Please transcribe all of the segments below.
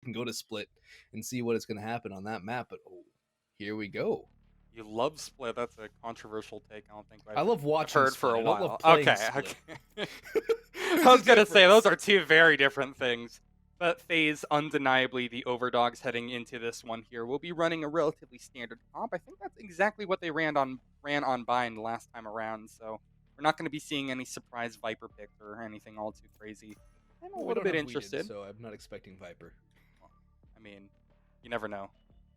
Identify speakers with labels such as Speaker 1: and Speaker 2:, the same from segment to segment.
Speaker 1: and go to split and see what is going to happen on that map. But oh, here we go.
Speaker 2: You love split. That's a controversial take. I don't think
Speaker 1: I love
Speaker 2: I've
Speaker 1: watching
Speaker 2: heard
Speaker 1: split.
Speaker 2: for a
Speaker 1: I don't
Speaker 2: while.
Speaker 1: love playing
Speaker 2: Okay,
Speaker 1: split.
Speaker 2: okay.
Speaker 1: There's
Speaker 2: I was
Speaker 1: a
Speaker 2: gonna say
Speaker 1: difference.
Speaker 2: those are two very different things. But FaZe, undeniably the overdogs heading into this one here, will be running a relatively standard comp. I think that's exactly what they ran on Bind last time around. So we're not going to be seeing any surprise Viper picks or anything all too crazy. I'm a
Speaker 1: Well, we
Speaker 2: little
Speaker 1: don't
Speaker 2: bit
Speaker 1: have weeded,
Speaker 2: interested.
Speaker 1: so I'm not expecting Viper.
Speaker 2: Well, I mean, you never know.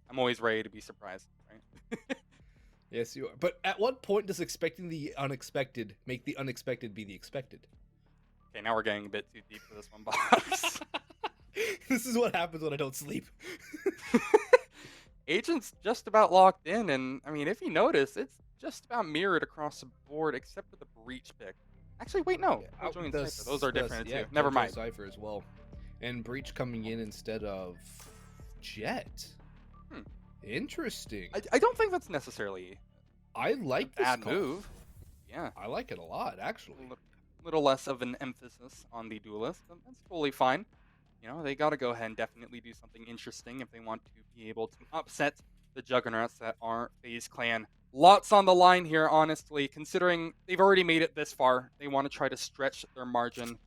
Speaker 2: I'm always ready to be surprised, right?
Speaker 1: Yes, you are. But at what point does expecting the unexpected make the unexpected be the expected?
Speaker 2: Okay, now we're getting a bit too deep for this one, box.
Speaker 1: This is what happens when I don't sleep.
Speaker 2: Agent's just about locked in, and I mean, if you notice, it's just about mirrored across the board, except for the breach pick. Actually, wait, no. Killjoy and Cypher, those are different too. Never mind.
Speaker 1: Cypher as well, and breach coming in instead of Jett. Interesting.
Speaker 2: I don't think that's necessarily
Speaker 1: I like
Speaker 2: a bad
Speaker 1: this call.
Speaker 2: move. Yeah,
Speaker 1: I like it a lot, actually.
Speaker 2: a little less of an emphasis on the duelist. That's totally fine. You know, they got to go ahead and definitely do something interesting if they want to be able to upset the juggernauts that are FaZe Clan. Lots on the line here, honestly, considering they've already made it this far. They want to try to stretch their margin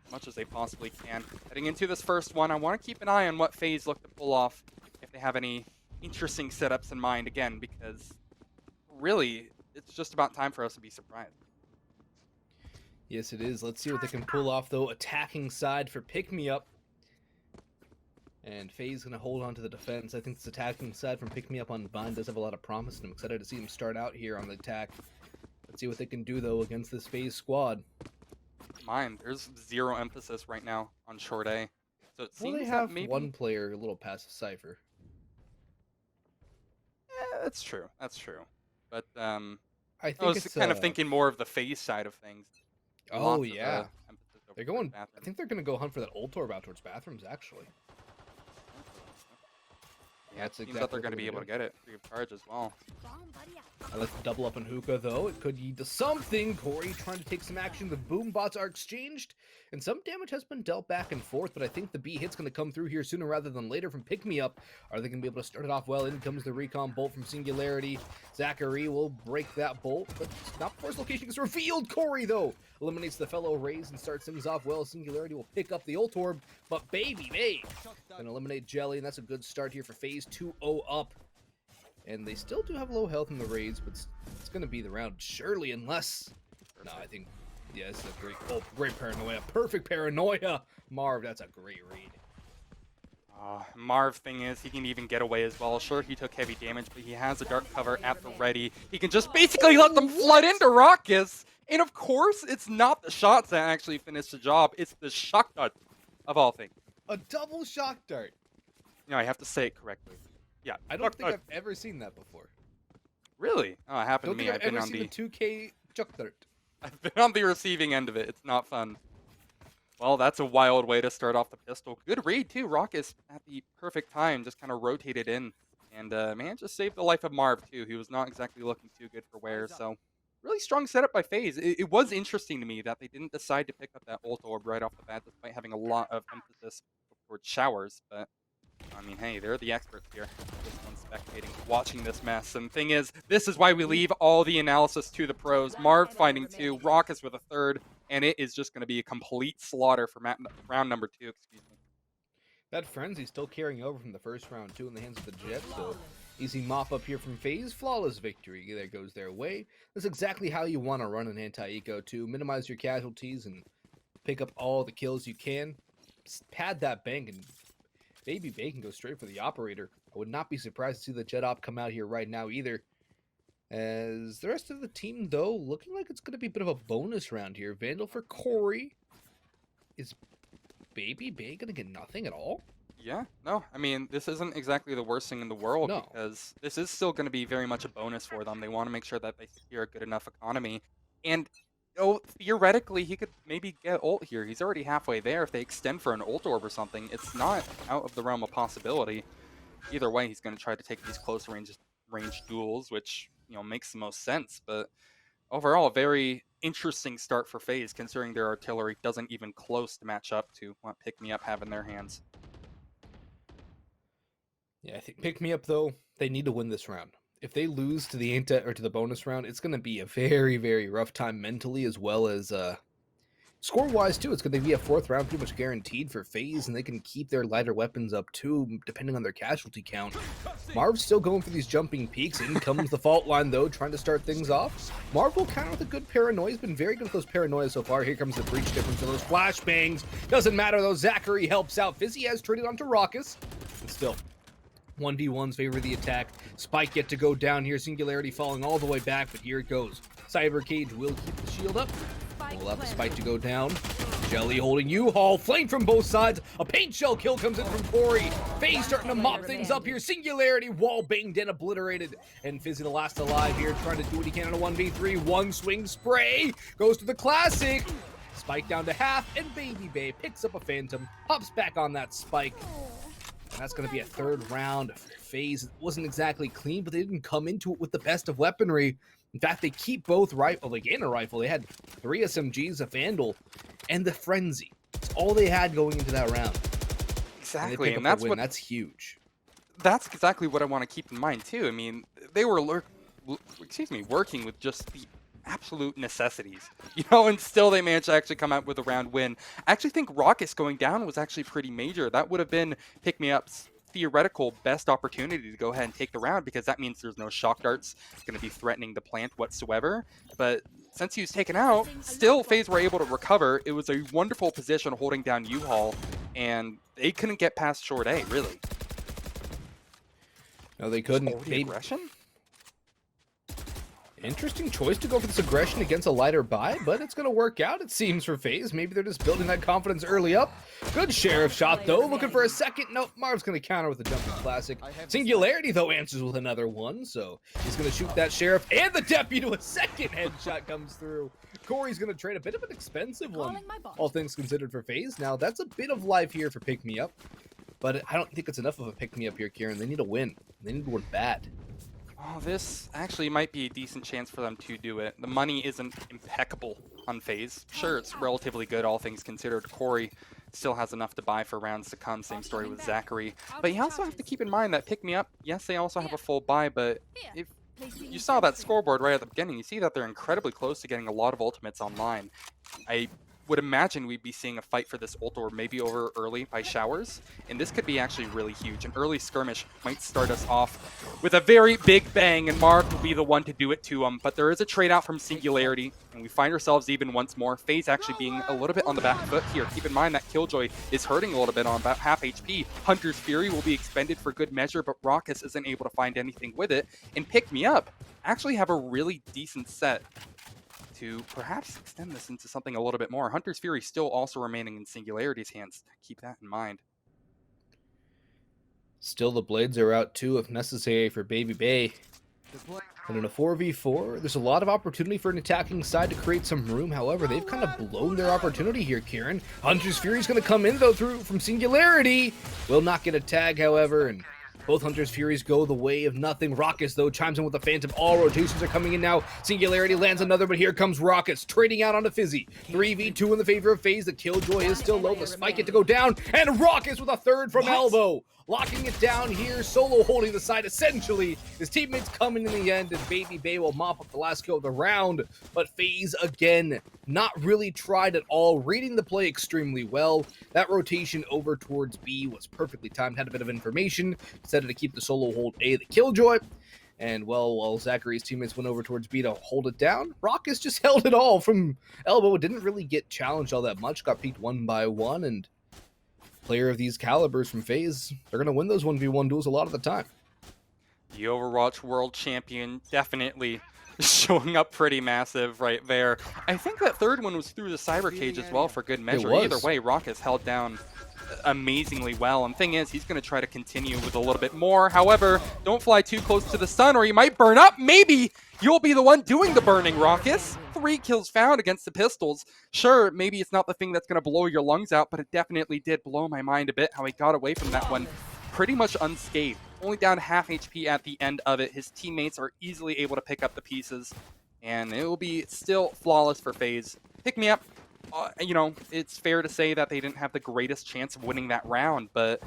Speaker 2: as much as they possibly can. Heading into this first one, I want to keep an eye on what FaZe look to pull off, if they have any interesting setups in mind, again, because really, it's just about time for us to be surprised.
Speaker 1: Yes, it is. Let's see what they can pull off, though. Attacking side for Pick Me Up. And FaZe going to hold on to the defense. I think this attacking side from Pick Me Up on Bind does have a lot of promise, and I'm excited to see him start out here on the attack. Let's see what they can do, though, against this FaZe squad.
Speaker 2: Mind, there's zero emphasis right now on short A. So it seems
Speaker 1: they have
Speaker 2: that maybe
Speaker 1: one player a little past Cypher.
Speaker 2: Yeah, that's true. That's true. But
Speaker 1: I think
Speaker 2: was
Speaker 1: it's
Speaker 2: kind of thinking more of the FaZe side of things.
Speaker 1: Oh
Speaker 2: Lots
Speaker 1: yeah,
Speaker 2: of, emphasis over
Speaker 1: they're going.
Speaker 2: bathroom.
Speaker 1: I think they're going to go hunt for that ult orb out towards bathrooms. Actually,
Speaker 2: Yeah, it seems that they're going to be able to get it free of charge as well.
Speaker 1: I like to double up on Hookah, though. It could lead to something. Corey trying to take some action. The boom bots are exchanged, and some damage has been dealt back and forth, but I think the B hit's going to come through here sooner rather than later from Pick Me Up. Are they going to be able to start it off well? In comes the recon bolt from Singularity. ZachaREEE will break that bolt, but not before his location gets revealed. Corey, though, eliminates the fellow Raze and starts things off well. Singularity will pick up the ult orb, but BABYBAY going to eliminate jelii, and that's a good start here for FaZe 2-0 up. And they still do have low health in the raids, but it's going to be the round, surely, unless... No, I think... Yeah, this is a great... Oh, great paranoia. Perfect paranoia! Marved, that's a great read.
Speaker 2: Marv thing is, he can even get away as well. Sure, he took heavy damage, but he has a dark cover at the ready. He can just basically let them flood into Rawkus. And of course, it's not the shots that actually finish the job. It's the shock dart, of all things.
Speaker 1: A double shock dart.
Speaker 2: No, I have to say it correctly. Yeah,
Speaker 1: I don't think I've ever seen that before.
Speaker 2: Really? Oh, it happened to me.
Speaker 1: I've been on the 2K shock dart.
Speaker 2: I've been on the receiving end of it. It's not fun. Well, that's a wild way to start off the pistol. Good read, too. Rawkus, at the perfect time, just kind of rotated in. And, man, just saved the life of Marv, too. He was not exactly looking too good for wear, so... Really strong setup by FaZe. It was interesting to me that they didn't decide to pick up that ult orb right off the bat, despite having a lot of emphasis towards showers, but... I mean, hey, they're the experts here. Just one spectating, watching this mess. And the thing is, this is why we leave all the analysis to the pros. Marv finding 2, Rawkus with a 3rd, and it is just going to be a complete slaughter for round number 2, excuse me.
Speaker 1: That frenzy still carrying over from the first round, too, in the hands of the Jett, so easy mop up here from FaZe. Flawless victory. There goes their way. That's exactly how you want to run an anti-eco, too. Minimize your casualties and pick up all the kills you can. Just pad that bank and... BABYBAY can go straight for the operator. I would not be surprised to see the Jett op come out here right now either. As the rest of the team, though, looking like it's going to be a bit of a bonus round here. Vandal for Corey. Is BABYBAY going to get nothing at all?
Speaker 2: Yeah, no. I mean, this isn't exactly the worst thing in the world because this is still going to be very much a bonus for them. They want to make sure that they secure a good enough economy. And theoretically, he could maybe get ult here. He's already halfway there. If they extend for an ult orb or something, it's not out of the realm of possibility. Either way, he's going to try to take these close range duels, which, makes the most sense. But overall, a very interesting start for FaZe, considering their artillery doesn't even close to match up to what Pick Me Up have in their hands.
Speaker 1: Yeah, I think Pick Me Up though, they need to win this round. If they lose to the or to the bonus round, it's going to be a very, very rough time mentally as well as score-wise too. It's going to be a fourth round pretty much guaranteed for FaZe, and they can keep their lighter weapons up too, depending on their casualty count. Marv's still going for these jumping peaks. In comes the fault line though, trying to start things off. Marv will counter with a good paranoia. He's been very good with those paranoias so far. Here comes the breach difference of those flashbangs. Doesn't matter though, ZachaREEE helps out. Fizzy has traded onto Rawkus, and still 1v1s favor the attack. Spike yet to go down here. Singularity falling all the way back, but here it goes. Cyber Cage will keep the shield up. We'll allow the spike to go down. jelii holding U-Haul. Flame from both sides. A paint shell kill comes in from Corey. FaZe starting to mop things up here. Singularity wall banged and obliterated. And Fizzy the last alive here, trying to do what he can in a 1v3. One swing spray. Goes to the classic. Spike down to half, and BABYBAY picks up a Phantom. Hops back on that spike. And that's going to be a third round. FaZe it wasn't exactly clean, but they didn't come into it with the best of weaponry. In fact, they keep both rifle. They gain a rifle. They had 3 SMGs, a Vandal, and the Frenzy. It's all they had going into that round.
Speaker 2: Exactly, and that's
Speaker 1: that's huge.
Speaker 2: That's exactly what I want to keep in mind too. I mean, they were working with just the absolute necessities, you know, and still they managed to actually come out with a round win. I actually think Rawkus going down was actually pretty major. That would have been Pick Me Up's theoretical best opportunity to go ahead and take the round, because that means there's no shock darts going to be threatening the plant whatsoever. But since he was taken out, still FaZe were able to recover. It was a wonderful position holding down U-Haul, and they couldn't get past short A, really.
Speaker 1: No, they couldn't.
Speaker 2: Aggression?
Speaker 1: Interesting choice to go for this aggression against a lighter buy, but it's going to work out, it seems, for FaZe. Maybe they're just building that confidence early up. Good sheriff shot, though. Looking for a second. Nope, Marv's going to counter with a jumping classic. Singularity, though, answers with another one, so he's going to shoot that sheriff, and the deputy to a second headshot comes through. Corey's going to trade a bit of an expensive one, all things considered, for FaZe. Now, that's a bit of life here for Pick Me Up, but I don't think it's enough of a Pick Me Up here, Kieran. They need a win. They need to win bad.
Speaker 2: Oh, this actually might be a decent chance for them to do it. The money isn't impeccable on FaZe. Sure, it's relatively good, all things considered. Corey still has enough to buy for rounds to come. Same story with ZachaREEE. But you also have to keep in mind that Pick Me Up, yes, they also have a full buy, but if you saw that scoreboard right at the beginning, you see that they're incredibly close to getting a lot of ultimates online. I would imagine we'd be seeing a fight for this ult, or maybe over early by showers, and this could be actually really huge. An early skirmish might start us off with a very big bang, and Marved will be the one to do it to him. But there is a trade out from Singularity, and we find ourselves even once more. FaZe actually being a little bit on the back foot here. Keep in mind that Killjoy is hurting a little bit on about half HP. Hunter's Fury will be expended for good measure, but Rawkus isn't able to find anything with it. And Pick Me Up actually have a really decent set to perhaps extend this into something a little bit more. Hunter's Fury still also remaining in Singularity's hands. Keep that in mind.
Speaker 1: Still, the blades are out too, if necessary, for BABYBAY. And in a 4v4, there's a lot of opportunity for an attacking side to create some room. However, they've kind of blown their opportunity here, Kieran. Hunter's Fury's going to come in, though, through from Singularity. Will not get a tag, however, and both Hunter's Furies go the way of nothing. Rawkus, though, chimes in with the Phantom. All rotations are coming in now. Singularity lands another, but here comes Rawkus, trading out onto Fizzy. 3v2 in the favor of FaZe. The Killjoy is still low. The spike get to go down, and Rawkus with a third from elbow. Locking it down here, solo holding the side essentially. His teammates coming in the end, and BABYBAY will mop up the last kill of the round. But FaZe, again, not really tried at all, reading the play extremely well. That rotation over towards B was perfectly timed, had a bit of information, decided to keep the solo hold A, the Killjoy. And well, while ZachaREEE's teammates went over towards B to hold it down, Rawkus just held it all from elbow. Didn't really get challenged all that much, got peeked one by one, and player of these calibers from FaZe, they're going to win those 1v1 duels a lot of the time.
Speaker 2: The Overwatch World Champion definitely showing up pretty massive right there. I think that third one was through the Cyber Cage as well for good measure. Either way, Rawkus held down amazingly well. And thing is, he's going to try to continue with a little bit more. However, don't fly too close to the sun or you might burn up. Maybe you'll be the one doing the burning, Rawkus. 3 kills found against the pistols. Sure, maybe it's not the thing that's going to blow your lungs out, but it definitely did blow my mind a bit how he got away from that one pretty much unscathed. Only down half HP at the end of it. His teammates are easily able to pick up the pieces, and it will be still flawless for FaZe. Pick Me Up. You know, it's fair to say that they didn't have the greatest chance of winning that round, but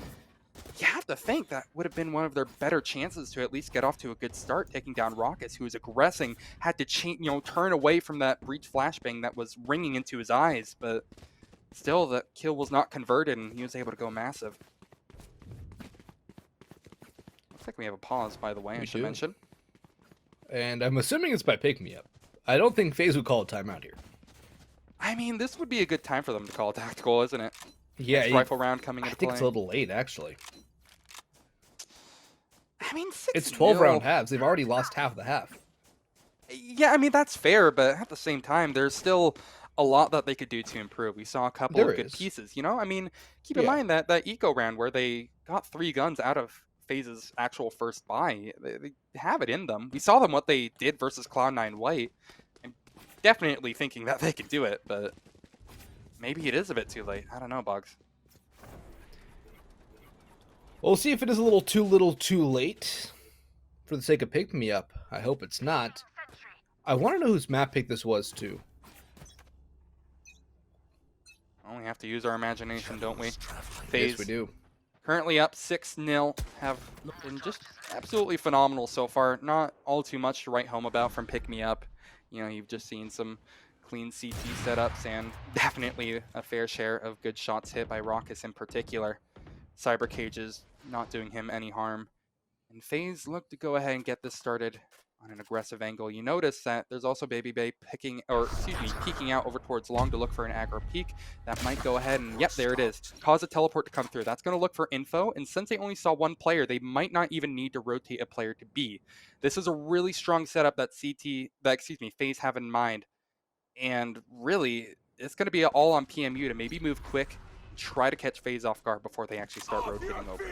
Speaker 2: you have to think that would have been one of their better chances to at least get off to a good start, taking down Rawkus, who was aggressing, had to turn away from that breach flashbang that was ringing into his eyes, but still the kill was not converted and he was able to go massive. Looks like we have a pause, by the way, I should mention.
Speaker 1: And I'm assuming it's by pick me up. I don't think FaZe would call a timeout here.
Speaker 2: I mean, this would be a good time for them to call a tactical, isn't it?
Speaker 1: Yeah,
Speaker 2: rifle round coming into play.
Speaker 1: I think it's a little late, actually.
Speaker 2: I mean,
Speaker 1: it's 12-round halves. They've already lost half the half.
Speaker 2: Yeah, I mean, that's fair, but at the same time, there's still a lot that they could do to improve. We saw a couple of good pieces, you know? I mean, keep in mind that eco round where they got 3 guns out of FaZe's actual first buy. They have it in them. We saw them what they did versus Cloud9 White. I'm definitely thinking that they could do it, but maybe it is a bit too late. I don't know, Bugs.
Speaker 1: We'll see if it is a little too late for the sake of pick me up. I hope it's not. I want to know whose map pick this was, too.
Speaker 2: Well, we have to use our imagination, don't we?
Speaker 1: FaZe, yes, we do.
Speaker 2: Currently up 6-0. Have been just absolutely phenomenal so far. Not all too much to write home about from pick me up. You know, you've just seen some clean CT setups and definitely a fair share of good shots hit by Rawkus in particular. Cyber cages not doing him any harm. And FaZe look to go ahead and get this started on an aggressive angle. You notice that there's also BABYBAY peeking out over towards long to look for an aggro peek. That might go ahead and, yep, there it is. Cause a teleport to come through. That's going to look for info, and since they only saw 1 player, they might not even need to rotate a player to B. This is a really strong setup that FaZe have in mind, and really, it's going to be all on PMU to maybe move quick, try to catch FaZe off guard before they actually start rotating over.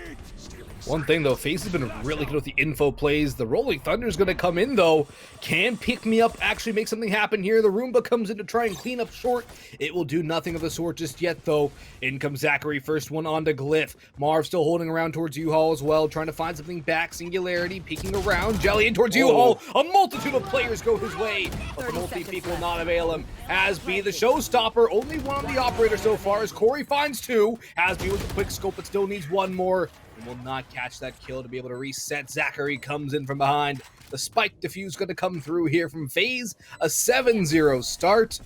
Speaker 1: One thing though, FaZe has been really good with the info plays. The Rolling Thunder is going to come in though. Can pick me up actually make something happen here? The Roomba comes in to try and clean up short. It will do nothing of the sort just yet though. In comes ZachaREEE, first one onto glyph. Marv still holding around towards U-Haul as well, trying to find something back. Singularity peeking around, jelii in towards U-Haul. A multitude of players go his way, but the multi-peek will not avail him. hazB, the showstopper, only one on the operator so far as Corey finds 2. hazB with a quick scope, but still needs 1 more. And will not catch that kill to be able to reset. ZachaREEE comes in from behind. The spike defuse going to come through here from FaZe. A 7-0 start.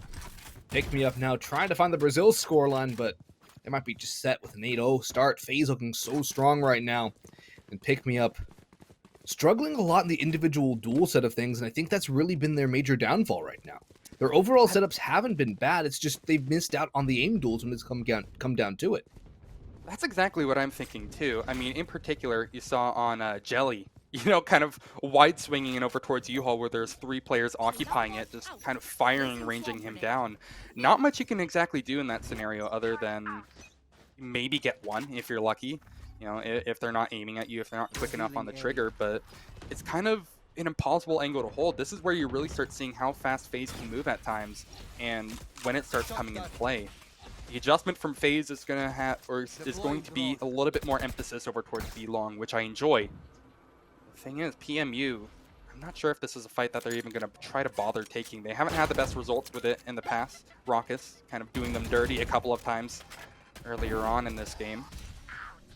Speaker 1: Pick me up now, trying to find the Brazil scoreline, but they might be just set with an 8-0 start. FaZe looking so strong right now. And pick me up struggling a lot in the individual duel set of things, and I think that's really been their major downfall right now. Their overall setups haven't been bad. It's just they've missed out on the aim duels when it's come down to it.
Speaker 2: That's exactly what I'm thinking too. I mean, in particular, you saw on jelii, you know, kind of wide swinging and over towards U-Haul where there's 3 players occupying it, just kind of firing, ranging him down. Not much you can exactly do in that scenario other than maybe get 1 if you're lucky. You know, if they're not aiming at you, if they're not quick enough on the trigger, but it's kind of an impossible angle to hold. This is where you really start seeing how fast FaZe can move at times and when it starts coming into play. The adjustment from FaZe is going to be a little bit more emphasis over towards B long, which I enjoy. The thing is, PMU, I'm not sure if this is a fight that they're even going to try to bother taking. They haven't had the best results with it in the past. Rawkus kind of doing them dirty a couple of times earlier on in this game.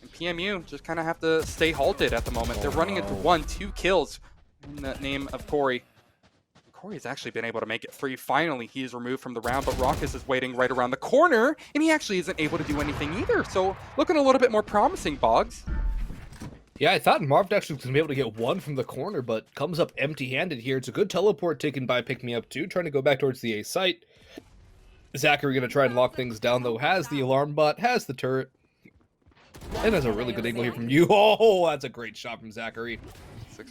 Speaker 2: And PMU just kind of have to stay halted at the moment. They're running into 2 kills in the name of Corey. Corey's actually been able to make it 3. Finally, he is removed from the round, but Rawkus is waiting right around the corner, and he actually isn't able to do anything either. So looking a little bit more promising, Boggs.
Speaker 1: Yeah, I thought Marved actually was going to be able to get 1 from the corner, but comes up empty-handed here. It's a good teleport taken by Pick Me Up 2, trying to go back towards the A site. ZachaREEE going to try and lock things down, though. Has the alarm bot, has the turret. And has a really good angle here from you. Oh, that's a great shot from ZachaREEE.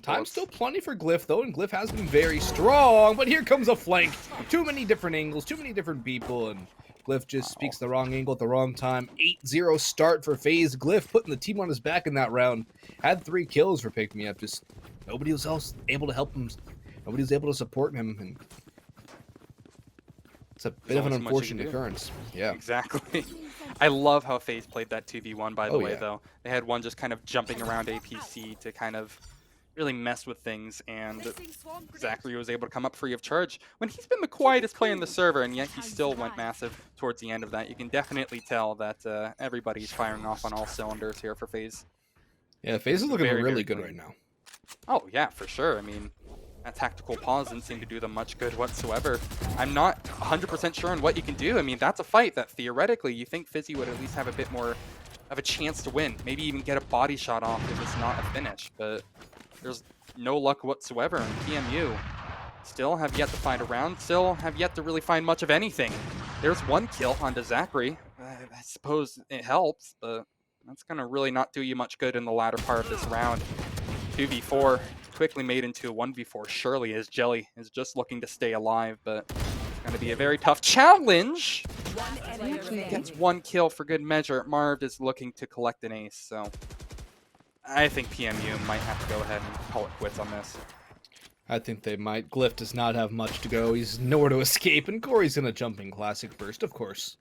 Speaker 1: Time's still plenty for glyph, though, and glyph has been very strong, but here comes a flank. Too many different angles, too many different people, and glyph just speaks the wrong angle at the wrong time. 8-0 start for FaZe. glyph putting the team on his back in that round. Had 3 kills for Pick Me Up. Just nobody else able to help him. Nobody was able to support him, and it's a bit of an unfortunate occurrence. Yeah,
Speaker 2: exactly. I love how FaZe played that 2v1, by the way, though. They had one just kind of jumping around APC to kind of really mess with things, and ZachaREEE was able to come up free of charge when he's been the quietest player in the server, and yet he still went massive towards the end of that. You can definitely tell that everybody's firing off on all cylinders here for FaZe.
Speaker 1: Yeah, FaZe is looking
Speaker 2: Very,
Speaker 1: really
Speaker 2: very
Speaker 1: good
Speaker 2: clean.
Speaker 1: right now.
Speaker 2: Oh, yeah, for sure. I mean, that tactical pause didn't seem to do them much good whatsoever. I'm not 100% sure on what you can do. I mean, that's a fight that theoretically you think Fizzy would at least have a bit more of a chance to win. Maybe even get a body shot off if it's not a finish. But there's no luck whatsoever. And PMU still have yet to find a round, still have yet to really find much of anything. There's one kill onto ZachaREEE. I suppose it helps, but that's going to really not do you much good in the latter part of this round. 2v4 quickly made into a 1v4 surely, as jelii is just looking to stay alive, but it's going to be a very tough challenge. He actually gets one kill for good measure. Marved is looking to collect an ace, so I think PMU might have to go ahead and call it quits on this.
Speaker 1: I think they might. Glyph does not have much to go. He's nowhere to escape, and Corey's gonna jump in classic burst, of course.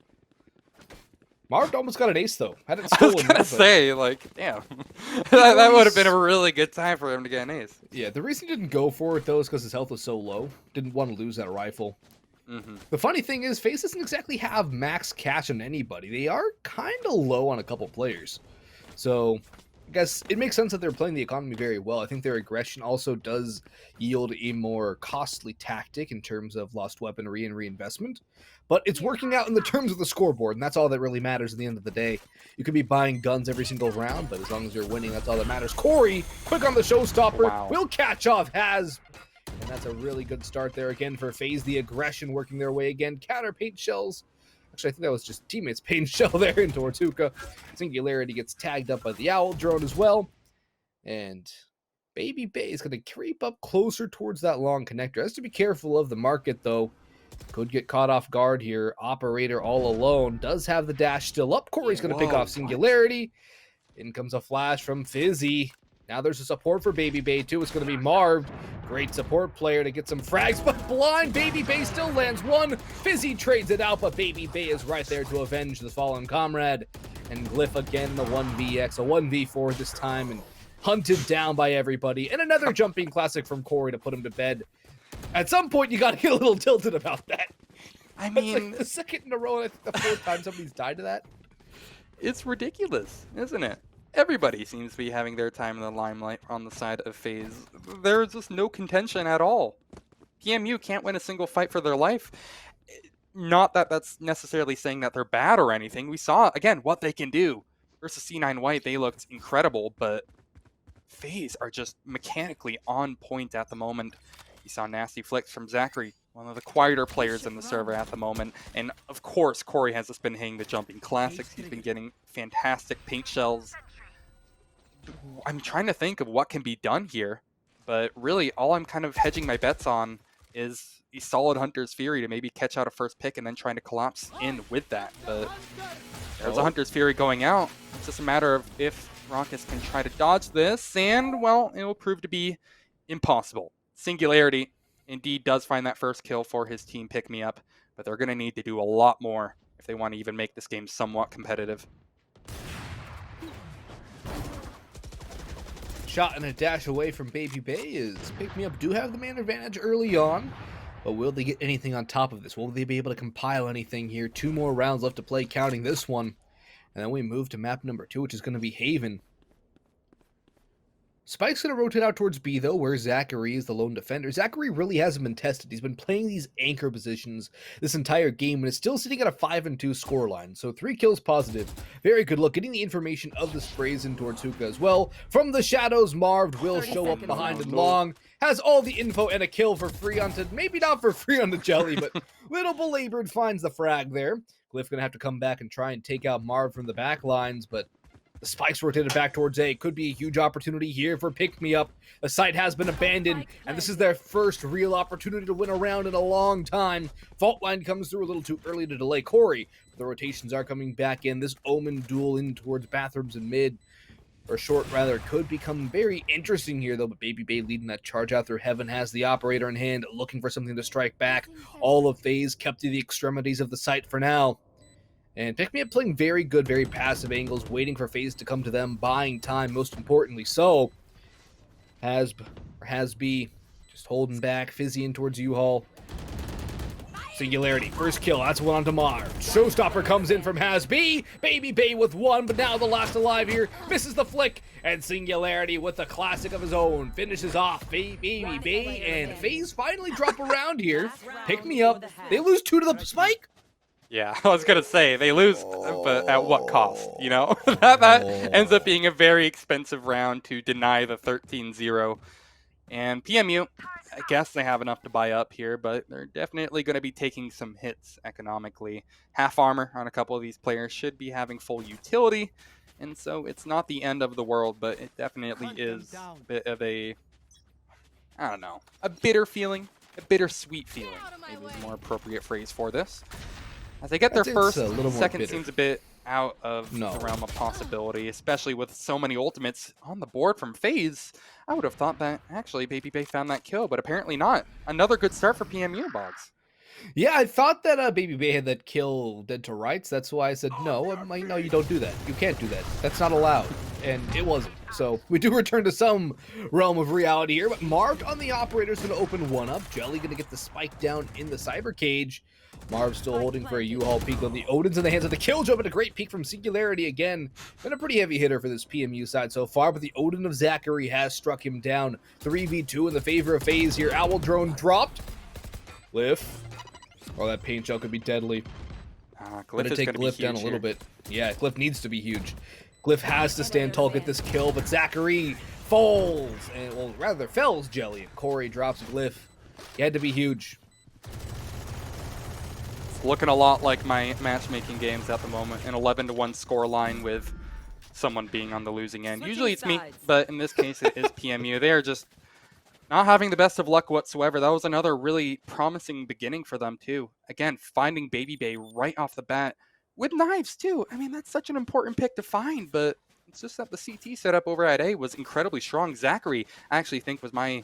Speaker 1: Marved almost got an ace though. Had it
Speaker 2: I was
Speaker 1: stolen.
Speaker 2: gonna say, like, damn, that would have been a really good time for him to get an ace.
Speaker 1: Yeah, the reason he didn't go for it though is because his health was so low. Didn't want to lose that rifle. The funny thing is, FaZe doesn't exactly have max cash on anybody. They are kind of low on a couple players. So, I guess it makes sense that they're playing the economy very well. I think their aggression also does yield a more costly tactic in terms of lost weaponry and reinvestment. But it's working out in the terms of the scoreboard, and that's all that really matters at the end of the day. You could be buying guns every single round, but as long as you're winning, that's all that matters. Corey, quick on the showstopper,
Speaker 2: Wow.
Speaker 1: will catch off hazB. And that's a really good start there again for FaZe. The aggression working their way again. Counter paint shells. Actually, I think that was just teammates paint shell there in towards Hookah. Singularity gets tagged up by the Owl drone as well. And BABYBAY is going to creep up closer towards that long connector. Has to be careful of the market, though. Could get caught off guard here. Operator all alone. Does have the dash still up. Corey's going to pick off Singularity. In comes a flash from Fizzy. Now there's a support for BABYBAY too. It's going to be Marved. Great support player to get some frags, but blind. BABYBAY still lands one. Fizzy trades it out, but BABYBAY is right there to avenge the fallen comrade. And glyph again, the 1vx, a 1v4 this time, and hunted down by everybody. And another jumping classic from Corey to put him to bed. At some point, you got to get a little tilted about that.
Speaker 2: I
Speaker 1: That's
Speaker 2: mean,
Speaker 1: like the second in a row, and I think the fourth time somebody's died to that.
Speaker 2: it's ridiculous, isn't it? Everybody seems to be having their time in the limelight on the side of FaZe. There's just no contention at all. PMU can't win a single fight for their life. Not that that's necessarily saying that they're bad or anything. We saw, again, what they can do. Versus C9 White, they looked incredible, but FaZe are just mechanically on point at the moment. You saw nasty flicks from ZachaREEE, one of the quieter players in the server at the moment. And of course, Corey has just been hitting the jumping classics. He's been getting fantastic paint shells. I'm trying to think of what can be done here, but really all I'm kind of hedging my bets on is a solid Hunter's Fury to maybe catch out a first pick and then trying to collapse in with that. But there's a Hunter's Fury going out. It's just a matter of if Rawkus can try to dodge this, and, well, it will prove to be impossible. Singularity indeed does find that first kill for his team pick-me-up, but they're going to need to do a lot more if they want to even make this game somewhat competitive.
Speaker 1: Shot and a dash away from BABYBAY is Pick Me Up do have the man advantage early on, but will they get anything on top of this? Will they be able to compile anything here? 2 more rounds left to play, counting this one. And then we move to map number 2, which is going to be Haven. Spike's going to rotate out towards B, though, where ZachaREEE is the lone defender. ZachaREEE really hasn't been tested. He's been playing these anchor positions this entire game, and is still sitting at a 5-2 scoreline. So 3 kills positive. Very good look. Getting the information of the sprays in towards Hookah as well. From the shadows, Marved will show up behind and long. Has all the info and a kill for free onto, maybe not for free onto jelii, but little belabored finds the frag there. Glyph going to have to come back and try and take out Marv from the back lines, but the spikes rotated back towards A. Could be a huge opportunity here for Pick Me Up. The site has been abandoned, and this is their first real opportunity to win a round in a long time. Fault line comes through a little too early to delay Corey. The rotations are coming back in. This Omen duel in towards bathrooms and mid, or short rather, could become very interesting here though. But BABYBAY leading that charge out through heaven has the operator in hand, looking for something to strike back. All of FaZe kept to the extremities of the site for now. And Pick Me Up playing very good, very passive angles, waiting for FaZe to come to them, buying time, most importantly. So, hazB just holding back, Fizzy in towards U-Haul. Singularity, first kill, that's one onto Marved. Showstopper comes in from hazB. BABYBAY with one, but now the last alive here misses the flick. And Singularity with a classic of his own finishes off BABYBAY, and FaZe finally drop around here. Pick me up. They lose 2 to the spike.
Speaker 2: Yeah, I was gonna say they lose, but at what cost? You know, that ends up being a very expensive round to deny the 13-0. And PMU, I guess they have enough to buy up here, but they're definitely going to be taking some hits economically. Half armor on a couple of these players should be having full utility, and so it's not the end of the world, but it definitely is a bit of a, I don't know, a bitter feeling, a bittersweet feeling, maybe is a more appropriate phrase for this. As they get their first, second seems a bit out of the realm of possibility, especially with so many ultimates on the board from FaZe. I would have thought that actually BABYBAY found that kill, but apparently not. Another good start for PMU, Boggs.
Speaker 1: Yeah, I thought that BABYBAY had that kill dead to rights. That's why I said no. I'm like, no, you don't do that. You can't do that. That's not allowed. And it wasn't. So we do return to some realm of reality here. But Marved on the operator's going to open one up. jelii going to get the spike down in the cyber cage. Marv still holding for a U-Haul peek on the Odin's in the hands of the Killjoy, but a great peek from Singularity again. Been a pretty heavy hitter for this PMU side so far, but the Odin of ZachaREEE has struck him down. 3v2 in the favor of FaZe here. Owl drone dropped. glyph. Oh, that paint shell could be deadly.
Speaker 2: Gonna
Speaker 1: take glyph down a little bit. Yeah, glyph needs to be huge. glyph has to stand tall, get this kill, but ZachaREEE falls, and well, rather fells jelii. And Corey drops glyph. He had to be huge.
Speaker 2: Looking a lot like my matchmaking games at the moment, an 11-1 score line with someone being on the losing end. Usually it's me, but in this case it is PMU. They are just not having the best of luck whatsoever. That was another really promising beginning for them too. Again, finding BABYBAY right off the bat with knives too. I mean, that's such an important pick to find, but it's just that the CT setup over at A was incredibly strong. ZachaREEE, I actually think was my,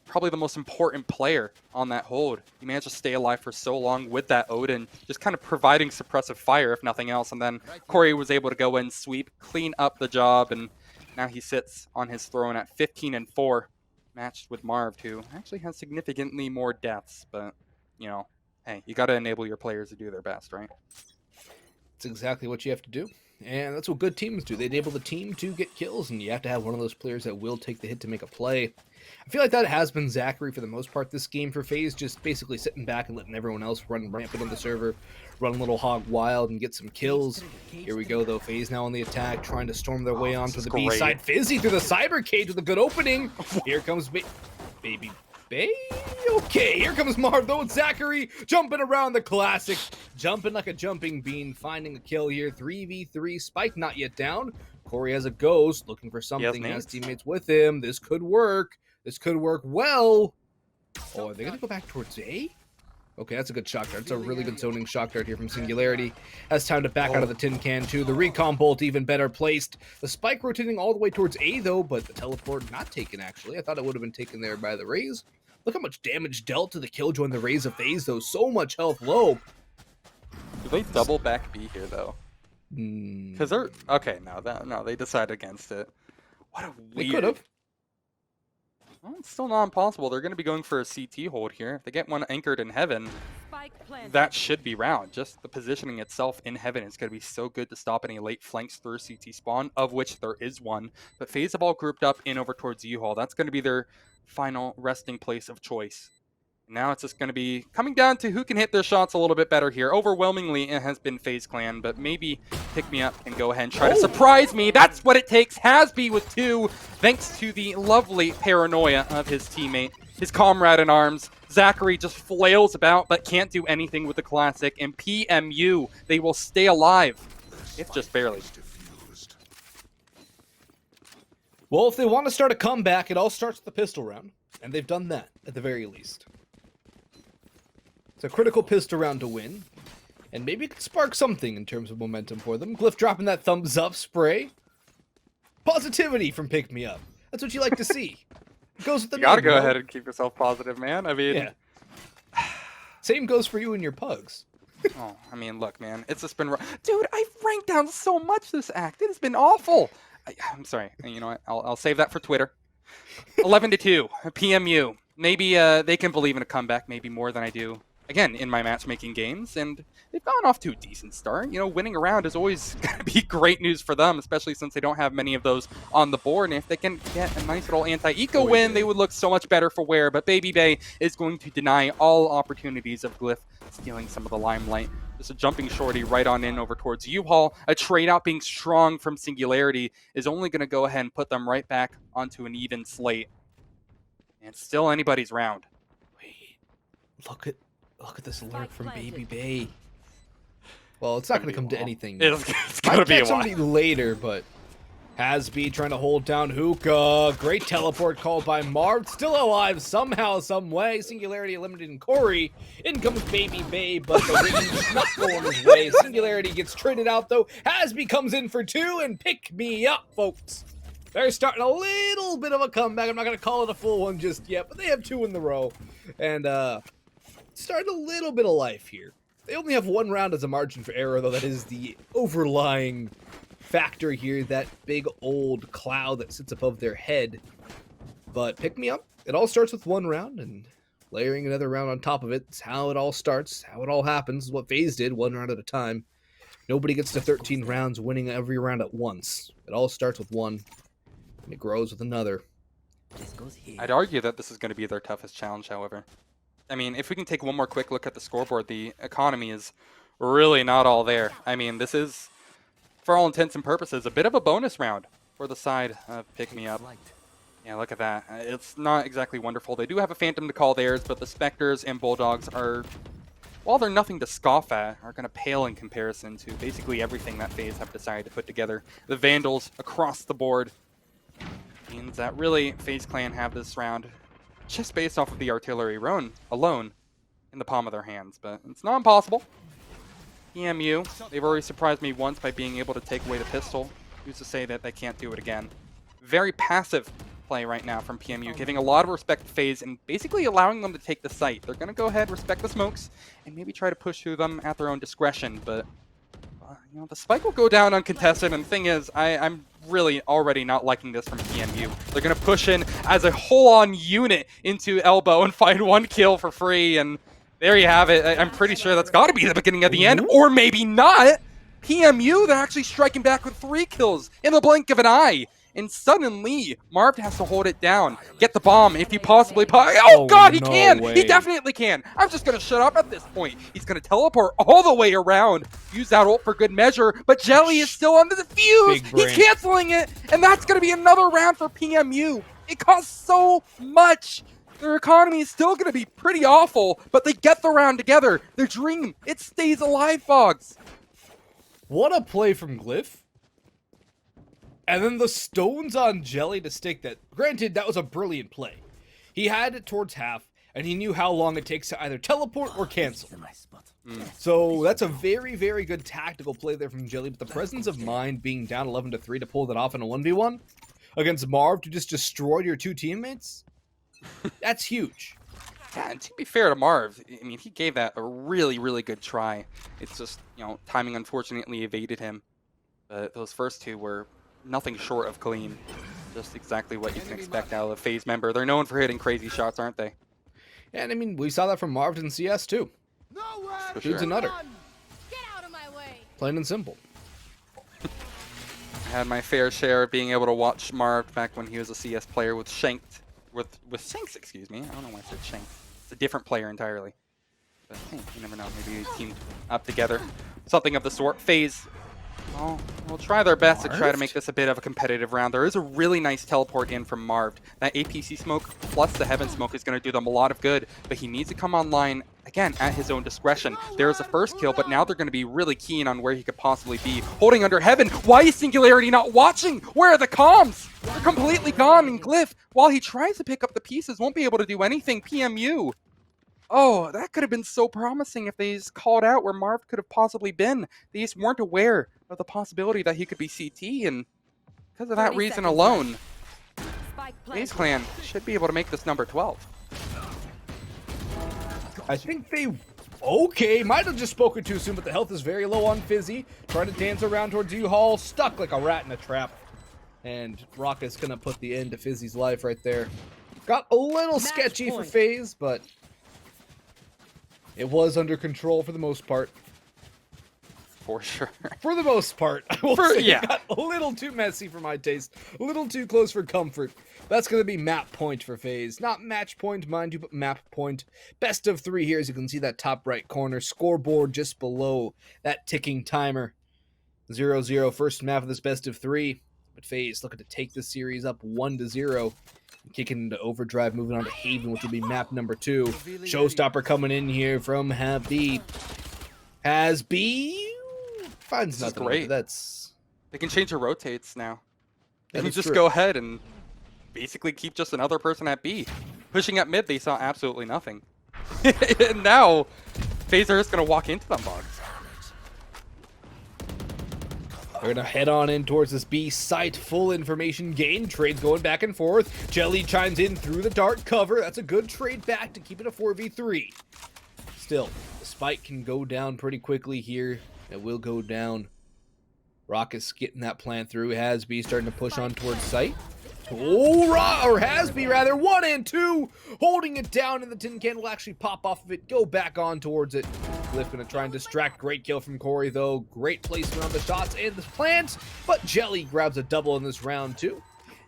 Speaker 2: probably the most important player on that hold. He managed to stay alive for so long with that Odin, just kind of providing suppressive fire, if nothing else. And then Corey was able to go in, sweep, clean up the job, and now he sits on his throne at 15-4, matched with Marved, who actually has significantly more deaths. But, you know, hey, you got to enable your players to do their best, right?
Speaker 1: That's exactly what you have to do. And that's what good teams do. They enable the team to get kills, and you have to have one of those players that will take the hit to make a play. I feel like that has been ZachaREEE for the most part this game for FaZe, just basically sitting back and letting everyone else run rampant on the server, run a little hog wild and get some kills. Here we go though, FaZe now on the attack, trying to storm their way onto the B side. Fizzy through the cyber cage with a good opening. Here comes BABYBAY. Okay, here comes Marv though with ZachaREEE jumping around the classic, jumping like a jumping bean, finding a kill here. 3v3, spike not yet down. Corey has a ghost, looking for something, has teammates with him. This could work. This could work well. Oh, are they going to go back towards A? Okay, that's a good shock dart. It's a really good zoning shock dart here from Singularity. Has time to back out of the tin can, too. The recon bolt even better placed. The spike rotating all the way towards A, though, but the teleport not taken, actually. I thought it would have been taken there by the Raze. Look how much damage dealt to the Killjoy and the Raze of FaZe, though. So much health low.
Speaker 2: Do they double back B here, though? Because they're... Okay, no, they decided against it. What a weird...
Speaker 1: They could have.
Speaker 2: Well, it's still not impossible. They're going to be going for a CT hold here. If they get one anchored in heaven, that should be round. Just the positioning itself in heaven is going to be so good to stop any late flanks through CT spawn, of which there is one. But FaZe have all grouped up in over towards U-Haul. That's going to be their final resting place of choice. Now it's just going to be coming down to who can hit their shots a little bit better here. Overwhelmingly, it has been FaZe Clan, but maybe Pick Me Up can go ahead and try to surprise me. That's what it takes. hazB with 2, thanks to the lovely paranoia of his teammate, his comrade in arms. ZachaREEE just flails about, but can't do anything with the classic. And PMU, they will stay alive, if just barely.
Speaker 1: Well, if they want to start a comeback, it all starts with the pistol round, and they've done that, at the very least. It's a critical pistol round to win, and maybe it could spark something in terms of momentum for them. glyph dropping that thumbs up spray. Positivity from Pick Me Up. That's what you like to see. It goes with the
Speaker 2: You gotta
Speaker 1: name,
Speaker 2: go ahead and keep yourself positive, man. I mean...
Speaker 1: Yeah. Same goes for you and your pugs.
Speaker 2: Oh, I mean, look, man. It's just been... Dude, I've ranked down so much this act. It has been awful. I'm sorry. You know what? I'll save that for Twitter. 11-2, PMU. maybe they can believe in a comeback maybe more than I do, again, in my matchmaking games. And they've gone off to a decent start. You know, winning a round is always going to be great news for them, especially since they don't have many of those on the board. And if they can get a nice little anti-eco win, they would look so much better for wear. But BABYBAY is going to deny all opportunities of glyph stealing some of the limelight. Just a jumping shorty right on in over towards U-Haul. A trade out being strong from Singularity is only going to go ahead and put them right back onto an even slate. And still anybody's round.
Speaker 1: Wait, look at this alert from BABYBAY. Well, it's not going to come to anything.
Speaker 2: It's going to be a
Speaker 1: somebody later, but hazB trying to hold down Hookah. Great teleport called by Marved. Still alive somehow, some way. Singularity eliminating Corey. In comes BABYBAY, but the range not going his way. Singularity gets traded out, though. hazB comes in for 2, and pick me up, folks. They're starting a little bit of a comeback. I'm not going to call it a full one just yet, but they have 2 in the row. And, starting a little bit of life here. They only have 1 round as a margin for error, though. That is the overlying factor here, that big old cloud that sits above their head. But pick me up. It all starts with 1 round, and layering another round on top of it. It's how it all starts, how it all happens. What FaZe did, 1 round at a time. Nobody gets to 13 rounds winning every round at once. It all starts with 1, and it grows with another.
Speaker 2: I'd argue that this is going to be their toughest challenge, however. I mean, if we can take one more quick look at the scoreboard, the economy is really not all there. I mean, this is, for all intents and purposes, a bit of a bonus round for the side of Pick Me Up. Yeah, look at that. It's not exactly wonderful. They do have a Phantom to call theirs, but the Spectres and Bulldogs are, while they're nothing to scoff at, are going to pale in comparison to basically everything that FaZe have decided to put together. The Vandals across the board means that really FaZe Clan have this round just based off of the artillery alone in the palm of their hands. But it's not impossible. PMU, they've already surprised me once by being able to take away the pistol. Who's to say that they can't do it again? Very passive play right now from PMU, giving a lot of respect to FaZe and basically allowing them to take the site. They're going to go ahead, respect the smokes, and maybe try to push through them at their own discretion. But you know, the spike will go down uncontested, and the thing is, I'm really already not liking this from PMU. They're going to push in as a whole-on unit into Elbow and find 1 kill for free, and there you have it. I'm pretty sure that's got to be the beginning of the end, or maybe not. PMU, they're actually striking back with 3 kills in the blink of an eye. And suddenly, Marved has to hold it down. Get the bomb if you possibly... Oh, God, he can! Way. He definitely can! I'm just going to shut up at this point. He's going to teleport all the way around. Use that ult for good measure, but jelii is still on the defuse! He's canceling it! And that's going to be another round for PMU. It costs so much! Their economy is still going to be pretty awful, but they get the round together. Their dream, it stays alive, Fogs.
Speaker 1: What a play from Glyph. And then the stones on jelii to stick that. Granted, that was a brilliant play. He had it towards half, and he knew how long it takes to either teleport or cancel. So that's a very, very good tactical play there from jelii, but the presence of mind being down 11-3 to pull that off in a 1v1 against Marv to just destroy your 2 teammates, that's huge.
Speaker 2: Yeah, and to be fair to Marv, I mean, he gave that a really, really good try. It's just, you know, timing unfortunately evaded him. But those first 2 were nothing short of clean. Just exactly what you can expect out of a FaZe member. They're known for hitting crazy shots, aren't they?
Speaker 1: And I mean, we saw that from Marved in CS too. Dude's a nutter.
Speaker 3: Get out of my way.
Speaker 1: Plain and simple.
Speaker 2: I had my fair share of being able to watch Marved back when he was a CS player with Shanked. With Shanks, excuse me. I don't know why I said Shanked. It's a different player entirely. But hey, you never know. Maybe we teamed up together. Something of the sort. FaZe. Well, we'll try their best to try to make this a bit of a competitive round. There is a really nice teleport in from Marved. That APC smoke plus the Heaven smoke is going to do them a lot of good, but he needs to come online, again, at his own discretion. There's a first kill, but now they're going to be really keen on where he could possibly be. Holding under Heaven. Why is Singularity not watching? Where are the comms? They're completely gone, and Glyph, while he tries to pick up the pieces, won't be able to do anything. PMU. Oh, that could have been so promising if they just called out where Marv could have possibly been. They just weren't aware of the possibility that he could be CT, and because of that reason alone, FaZe Clan should be able to make this number 12.
Speaker 1: I think they... Okay, might have just spoken too soon, but the health is very low on Fizzy. Trying to dance around towards U-Haul, stuck like a rat in a trap. And Rawkus gonna put the end to Fizzy's life right there. Got a little
Speaker 3: Match
Speaker 1: sketchy for
Speaker 3: point.
Speaker 1: FaZe, but it was under control for the most part.
Speaker 2: For sure.
Speaker 1: For the most part, I will
Speaker 2: For-
Speaker 1: say
Speaker 2: yeah.
Speaker 1: it got a little too messy for my taste. A little too close for comfort. That's going to be map point for FaZe. Not match point, mind you, but map point. Best of 3 here, as you can see that top right corner. Scoreboard just below that ticking timer. 0-0, first map of this best of 3. But FaZe looking to take this series up 1-0. Kicking into overdrive, moving on to Haven, which will be map number 2. Showstopper coming in here from hazB. hazB finds
Speaker 2: This is
Speaker 1: nothing.
Speaker 2: great.
Speaker 1: That's
Speaker 2: They can change their rotates now. They
Speaker 1: That
Speaker 2: can
Speaker 1: is
Speaker 2: just
Speaker 1: true.
Speaker 2: go ahead and basically keep just another person at B. Pushing at mid, they saw absolutely nothing. And now, FaZe are just going to walk into them, Bugs.
Speaker 1: They're gonna head on in towards this B site. Full information gain. Trades going back and forth. jelii chimes in through the dark cover. That's a good trade back to keep it a 4v3. Still, the spike can go down pretty quickly here. It will go down. Rawkus getting that plan through. hazB starting to push on towards site. Oh, hazB rather. 1 and 2. Holding it down, and the tin can will actually pop off of it. Go back on towards it. glyph gonna try and distract. Great kill from Corey, though. Great placement on the shots and the plants. But jelii grabs a double in this round, too.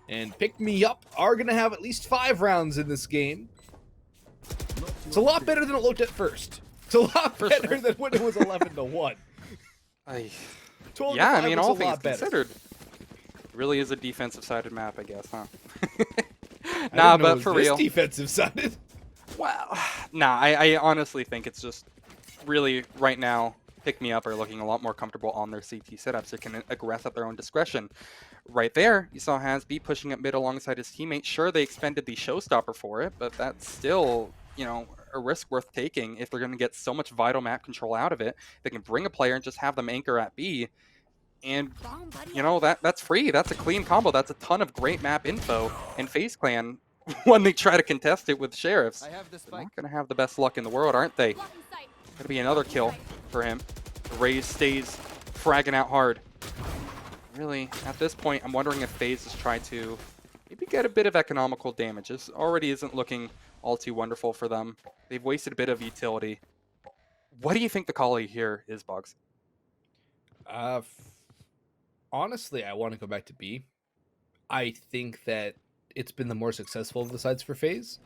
Speaker 1: And Pick Me Up are gonna have at least 5 rounds in this game. It's a lot better than it looked at first. It's a lot better than when it was 11-1.
Speaker 2: Yeah, I mean, all
Speaker 1: was a
Speaker 2: things
Speaker 1: lot better.
Speaker 2: considered. It really is a defensive-sided map, I guess, huh?
Speaker 1: I
Speaker 2: Nah,
Speaker 1: didn't know it
Speaker 2: but
Speaker 1: was
Speaker 2: for
Speaker 1: this
Speaker 2: real.
Speaker 1: defensive sided.
Speaker 2: Well, nah, I honestly think it's just really, right now, Pick Me Up are looking a lot more comfortable on their CT setups. They can aggress at their own discretion. Right there, you saw hazB pushing up mid alongside his teammates. Sure, they expended the showstopper for it, but that's still, you know, a risk worth taking if they're going to get so much vital map control out of it. They can bring a player and just have them anchor at B. And, you know, that's free. That's a clean combo. That's a ton of great map info. And FaZe Clan, when they try to contest it with Sheriffs, they're not going to have the best luck in the world, aren't they?
Speaker 3: Blocking sight.
Speaker 2: Going to be another kill for him. Raze stays fragging out hard. Really, at this point, I'm wondering if FaZe has tried to maybe get a bit of economical damage. This already isn't looking all too wonderful for them. They've wasted a bit of utility. What do you think the call here is, Bugs?
Speaker 1: Honestly, I want to go back to B. I think that it's been the more successful of the sides for FaZe.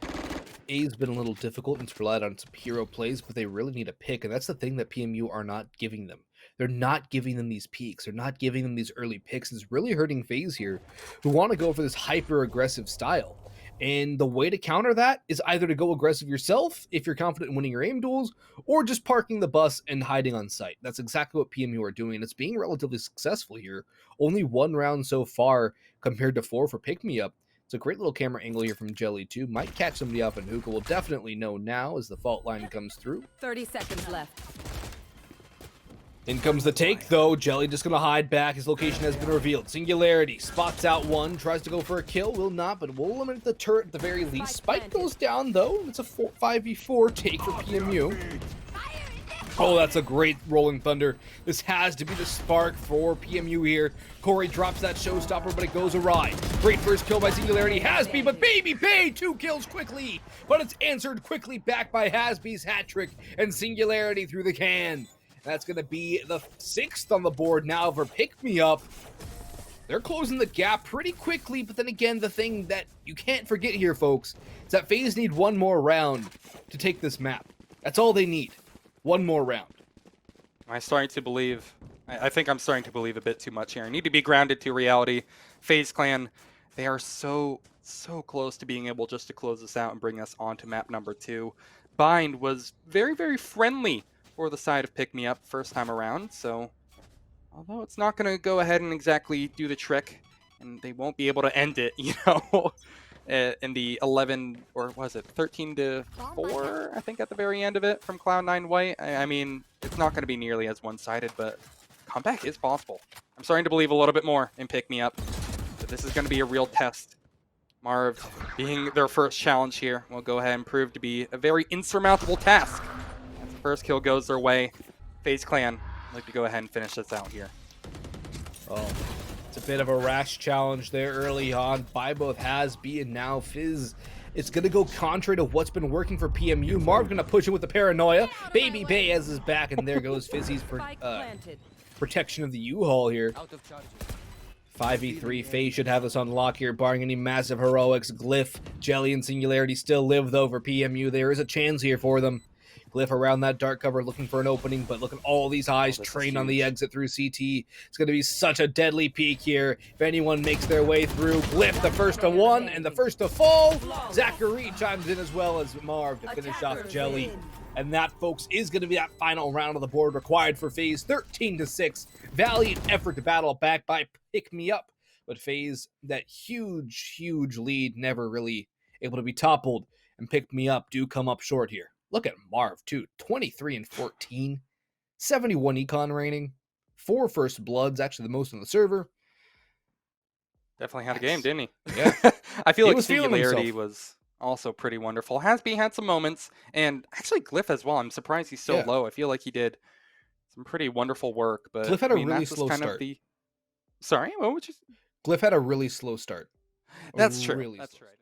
Speaker 1: A's been a little difficult and it's relied on some hero plays, but they really need a pick, and that's the thing that PMU are not giving them. They're not giving them these peaks. They're not giving them these early picks. It's really hurting FaZe here, who want to go for this hyper-aggressive style. And the way to counter that is either to go aggressive yourself, if you're confident in winning your aim duels, or just parking the bus and hiding on site. That's exactly what PMU are doing. It's being relatively successful here. Only 1 round so far compared to 4 for Pick Me Up. It's a great little camera angle here from jelii, too. Might catch somebody off in hookah. We'll definitely know now as the fault line comes through.
Speaker 3: 30 seconds left.
Speaker 1: In comes the take, though. jelii just going to hide back. His location has been revealed. Singularity spots out one, tries to go for a kill. Will not, but will eliminate the turret at the very least. Spike goes down, though. It's a 5v4 take for PMU. Oh, that's a great Rolling Thunder. This has to be the spark for PMU here. Corey drops that showstopper, but it goes awry. Great first kill by Singularity. hazB, but BABYBAY 2 kills quickly. But it's answered quickly back by hazB's hat trick and Singularity through the can. That's going to be the 6th on the board now for Pick Me Up. They're closing the gap pretty quickly, but then again, the thing that you can't forget here, folks, is that FaZe need 1 more round to take this map. That's all they need. 1 more round.
Speaker 2: I'm starting to believe. I think I'm starting to believe a bit too much here. I need to be grounded to reality. FaZe Clan, they are so close to being able just to close this out and bring us on to map number 2. Bind was very, very friendly for the side of Pick Me Up first time around, so although it's not going to go ahead and exactly do the trick, and they won't be able to end it, you know, in the 11, or was it 13-4, I think, at the very end of it from Cloud9 White. I mean, it's not going to be nearly as one-sided, but comeback is possible. I'm starting to believe a little bit more in Pick Me Up, but this is going to be a real test. Marved being their first challenge here will go ahead and prove to be a very insurmountable task. As the first kill goes their way, FaZe Clan would like to go ahead and finish this out here.
Speaker 1: Oh, it's a bit of a rash challenge there early on by both hazB and now Fizz. It's going to go contrary to what's been working for PMU. Marved going to push it with the paranoia. BABYBAY has his back, and there goes Fizzy's protection of the U-Haul here. 5v3, FaZe should have this on lock here, barring any massive heroics. Glyph, jelii, and Singularity still live, though, for PMU. There is a chance here for them. Glyph around that dark cover looking for an opening, but look at all these eyes trained on the exit through CT. It's going to be such a deadly peak here. If anyone makes their way through, Glyph the first to one and the first to fall. ZachaREEE chimes in as well as Marved to finish off jelii. And that, folks, is going to be that final round of the board required for FaZe. 13-6. Valiant effort to battle back by Pick Me Up. But FaZe, that huge, huge lead, never really able to be toppled. And Pick Me Up do come up short here. Look at Marv, too. 23-14. 71 econ rating. 4 first bloods, actually the most on the server.
Speaker 2: Definitely had a game, didn't he?
Speaker 1: Yeah.
Speaker 2: I feel
Speaker 1: He
Speaker 2: like
Speaker 1: was feeling
Speaker 2: Singularity
Speaker 1: himself.
Speaker 2: was also pretty wonderful. hazB had some moments, and actually Glyph as well. I'm surprised he's so low. I feel like he did some pretty wonderful work. But
Speaker 1: Glyph had a
Speaker 2: I mean,
Speaker 1: really
Speaker 2: that's just
Speaker 1: slow
Speaker 2: kind
Speaker 1: start.
Speaker 2: Of the... Sorry, what would you say?
Speaker 1: Glyph had a really slow start.
Speaker 2: That's true.
Speaker 1: Really
Speaker 2: That's
Speaker 1: slow
Speaker 2: right.